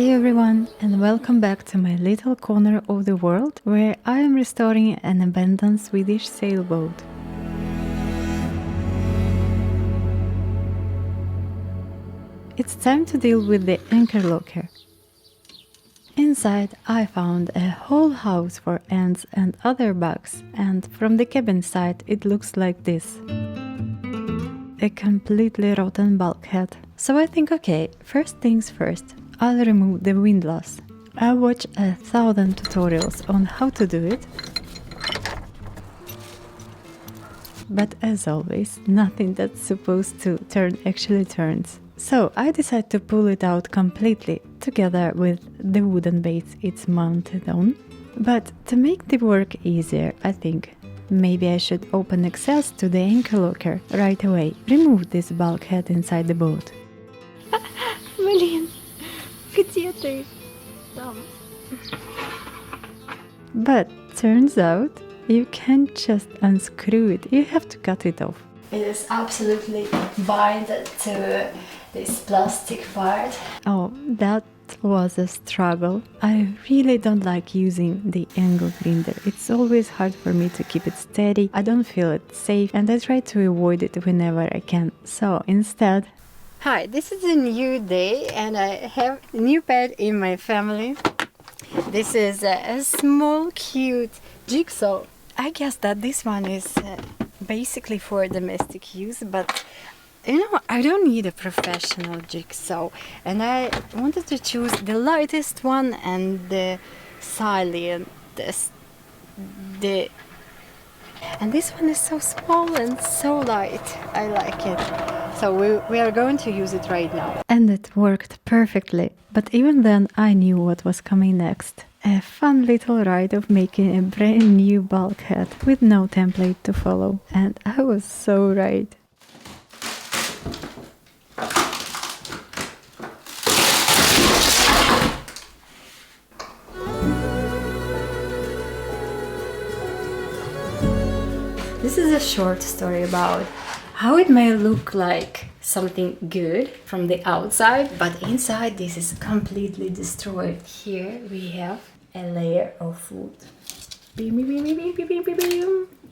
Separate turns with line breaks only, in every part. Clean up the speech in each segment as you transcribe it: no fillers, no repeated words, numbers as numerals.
Hey everyone, and welcome back to my little corner of the world where I am restoring an abandoned Swedish sailboat. It's time to deal with the anchor locker. Inside I found a whole house for ants and other bugs, and from the cabin side it looks like this. A completely rotten bulkhead. So I think, okay, first things first, I'll remove the windlass. I watched 1,000 tutorials on how to do it. But as always, nothing that's supposed to turn actually turns. So I decided to pull it out completely, together with the wooden base it's mounted on. But to make the work easier, I think maybe I should open access to the anchor locker right away. Remove this bulkhead inside the boat.
Malin, где ты? Там.
But turns out you can't just unscrew it, you have to cut it off.
It is absolutely binded to this plastic part.
Oh, that was a struggle. I really don't like using the angle grinder. It's always hard for me to keep it steady. I don't feel it safe and I try to avoid it whenever I can. So instead...
Hi, this is a new day and I have a new pet in my family. This is a small cute jigsaw. I guess that this one is basically for domestic use, but I don't need a professional jigsaw, and I wanted to choose the lightest one and the silentest. And this one is so small and so light. I like it. So we are going to use it right now.
And it worked perfectly. But even then I knew what was coming next. A fun little ride of making a brand new bulkhead with no template to follow. And I was so right.
This is a short story about how it may look like something good from the outside, but inside this is completely destroyed. Here we have a layer of wood.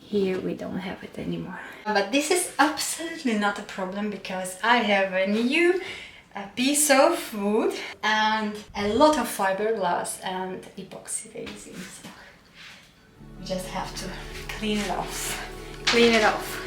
Here we don't have it anymore. But this is absolutely not a problem because I have a new piece of wood and a lot of fiberglass and epoxy resin. So we just have to clean it off. Clean it off.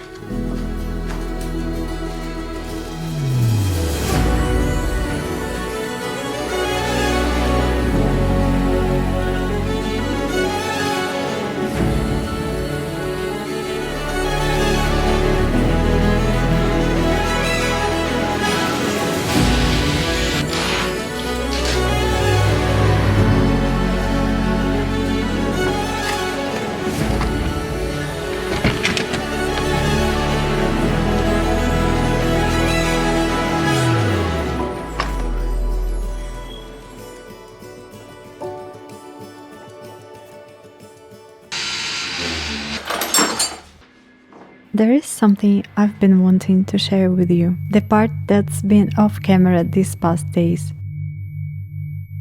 There is something I've been wanting to share with you. The part that's been off camera these past days.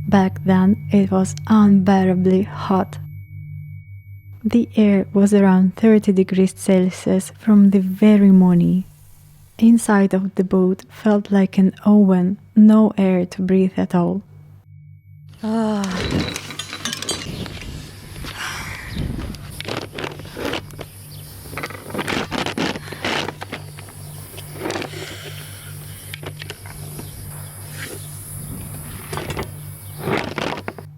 Back then it was unbearably hot. The air was around 30 degrees Celsius from the very morning. Inside of the boat felt like an oven, no air to breathe at all.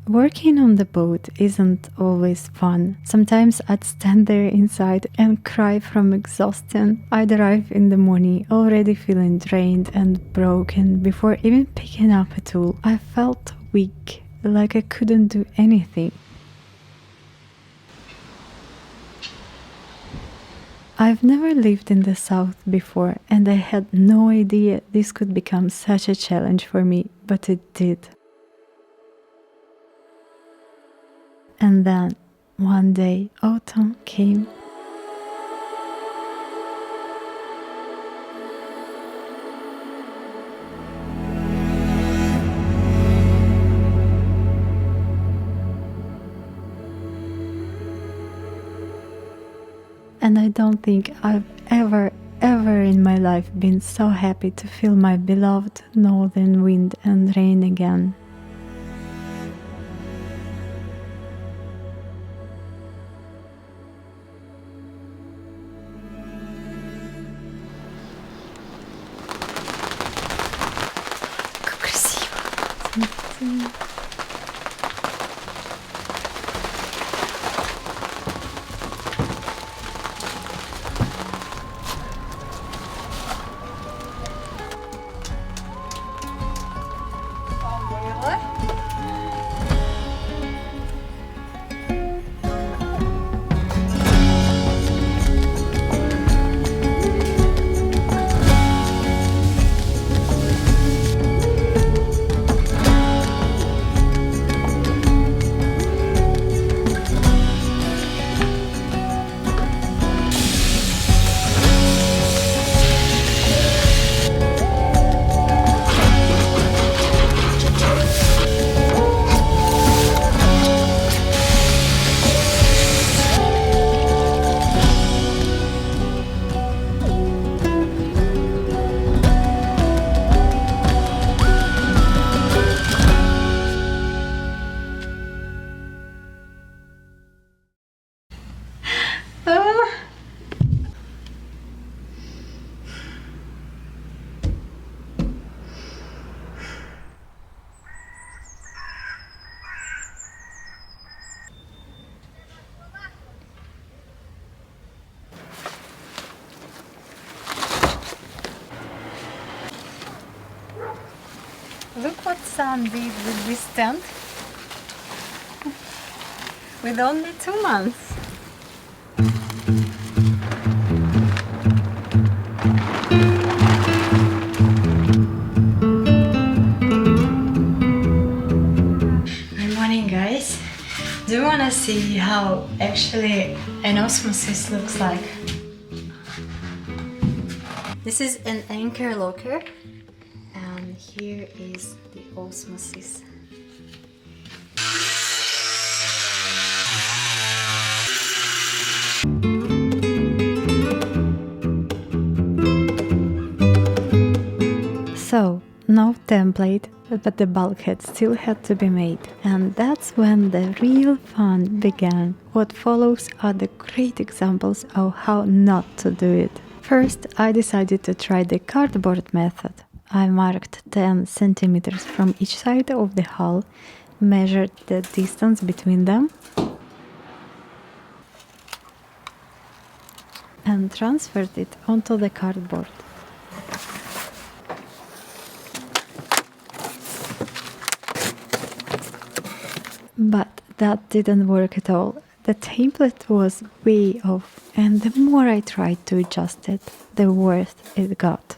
Working on the boat isn't always fun. Sometimes I'd stand there inside and cry from exhaustion. I'd arrive in the morning already feeling drained and broken before even picking up a tool. I felt weak, like I couldn't do anything. I've never lived in the south before and I had no idea this could become such a challenge for me, but it did. And then, one day, autumn came. And I don't think I've ever in my life been so happy to feel my beloved northern wind and rain again.
Как красиво! Look what Sam did with this tent with only 2 months. Good morning, guys. Do you want to see how actually an osmosis looks like? This is an anchor locker, and here is the osmosis.
So, no template, but the bulkhead still had to be made. And that's when the real fun began. What follows are the great examples of how not to do it. First, I decided to try the cardboard method. I marked 10 centimeters from each side of the hull, measured the distance between them, and transferred it onto the cardboard. But that didn't work at all. The template was way off, and the more I tried to adjust it, the worse it got.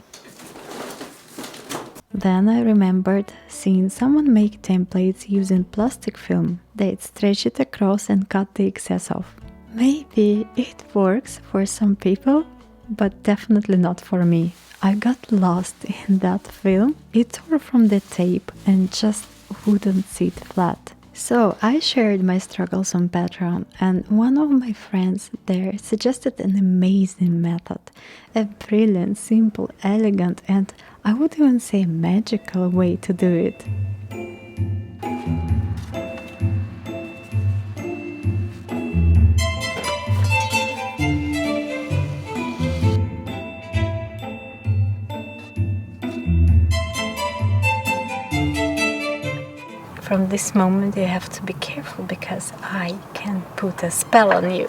Then I remembered seeing someone make templates using plastic film. They'd stretch it across and cut the excess off. Maybe it works for some people, but definitely not for me. I got lost in that film. It tore from the tape and just wouldn't sit flat. So I shared my struggles on Patreon, and one of my friends there suggested an amazing method. A brilliant, simple, elegant, and I would even say magical way to do it. From this moment you have to be careful because I can put a spell on you.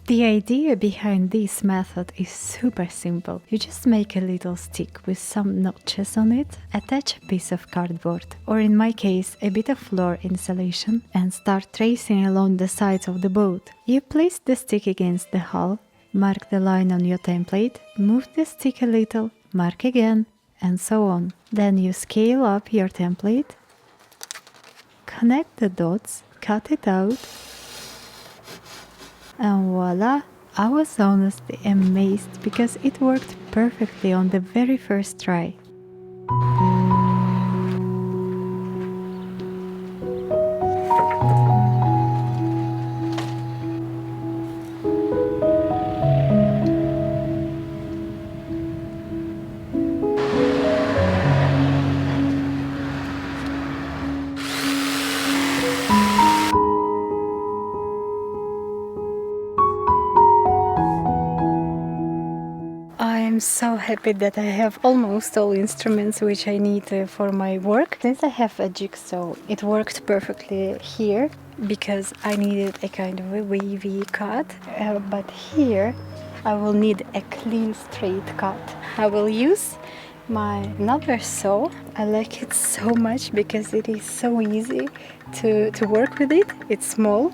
The idea behind this method is super simple. You just make a little stick with some notches on it, attach a piece of cardboard, or in my case a bit of floor insulation, and start tracing along the sides of the boat. You place the stick against the hull, mark the line on your template, move the stick a little, mark again, and so on. Then you scale up your template, connect the dots, cut it out, and voila, I was honestly amazed because it worked perfectly on the very first try. I'm so happy that I have almost all instruments which I need for my work. Since I have a jigsaw, it worked perfectly here because I needed a kind of a wavy cut. But here I will need a clean straight cut. I will use my another saw. I like it so much because it is so easy to work with it. It's small.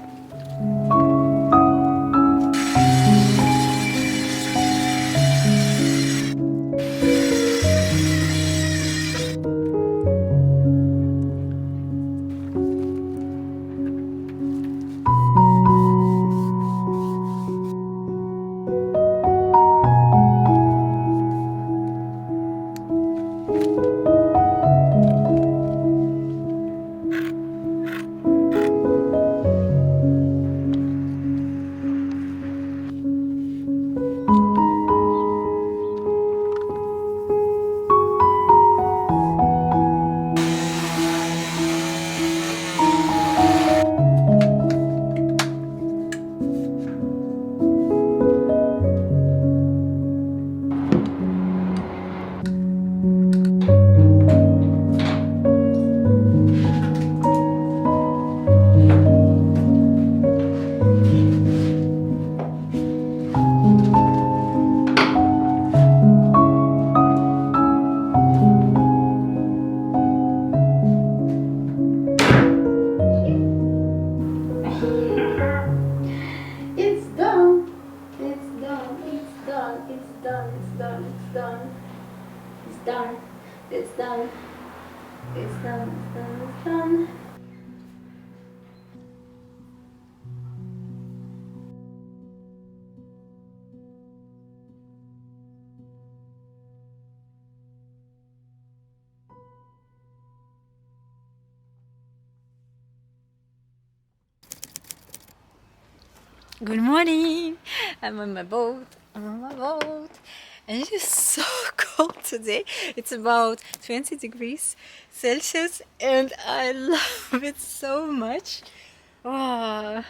It's done. It's done. It's done. It's done. It's done. It's done. It's done. It's done. It's done. It's done. It's done. Good morning. I'm on my boat. I'm on my boat. And it is so cold today. It's about 20 degrees Celsius and I love it so much. Oh,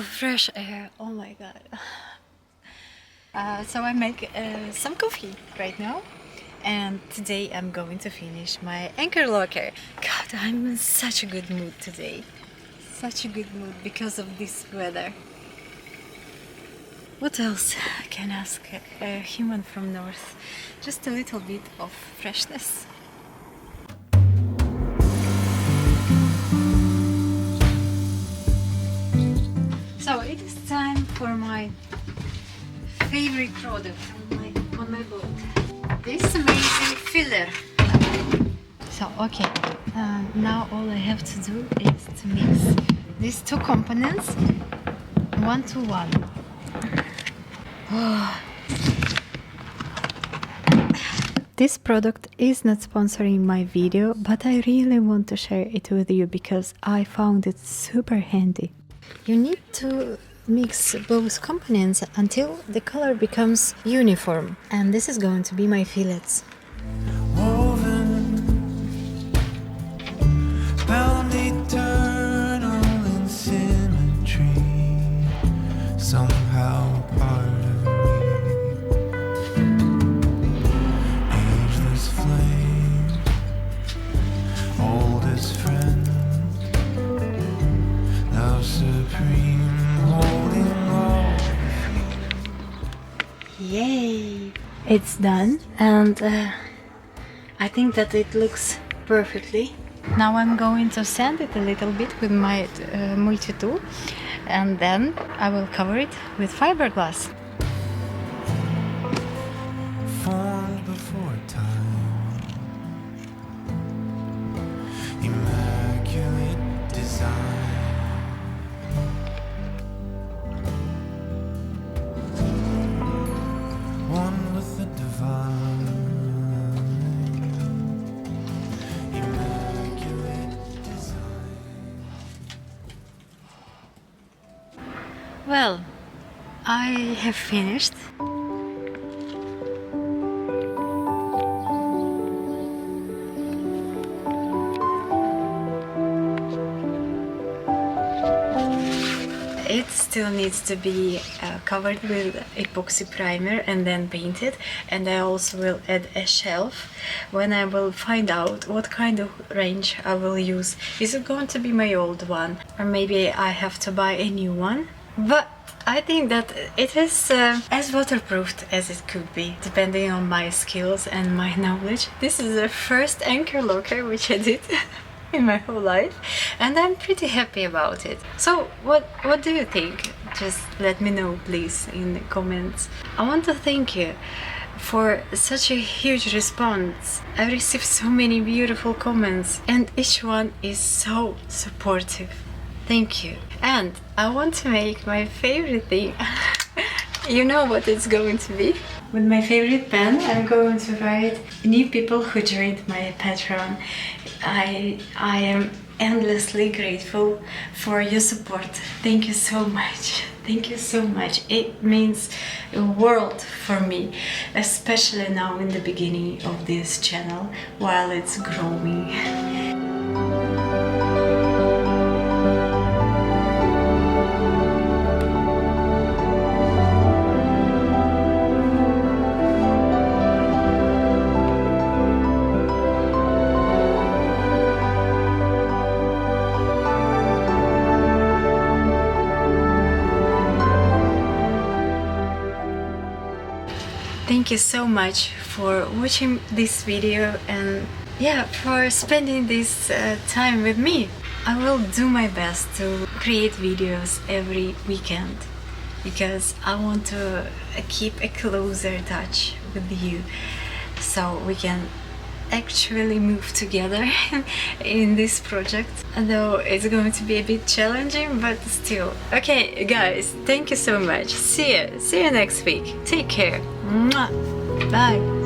fresh air. Oh my god. So I make some coffee right now. And today I'm going to finish my anchor locker. God, I'm in such a good mood today. Such a good mood because of this weather. What else can ask a human from North? Just a little bit of freshness. So it is time for my favorite product on my boat. This amazing filler. So okay, now all I have to do is to mix these two components 1 to 1. This product is not sponsoring my video, but I really want to share it with you because I found it super handy. You need to mix both components until the color becomes uniform, and this is going to be my fillets.
Bound eternal in symmetry, somehow part of me. Ageless flame, oldest friend, love supreme, holding all.
Yay! It's done, and I think that it looks perfectly. Now I'm going to sand it a little bit with my multi-tool, and then I will cover it with fiberglass.
Formed before time, immaculate design.
Well, I have finished. It still needs to be covered with epoxy primer and then painted, and I also will add a shelf when I will find out what kind of range I will use. Is it going to be my old one, or maybe I have to buy a new one? But I think that it is as waterproofed as it could be, depending on my skills and my knowledge. This is the first anchor locker which I did in my whole life, and I'm pretty happy about it. So what do you think? Just let me know please in the comments. I want to thank you for such a huge response. I received so many beautiful comments and each one is so supportive. Thank you. And I want to make my favorite thing. You know what it's going to be? With my favorite pen, I'm going to write new people who joined my Patreon. I am endlessly grateful for your support. Thank you so much. Thank you so much. It means a world for me, especially now in the beginning of this channel while it's growing. Thank you so much for watching this video and yeah, for spending this time with me. I will do my best to create videos every weekend because I want to keep a closer touch with you so we can actually move together in this project, though it's going to be a bit challenging, but still. Okay guys, thank you so much. See you next week. Take care. Mwah. Bye.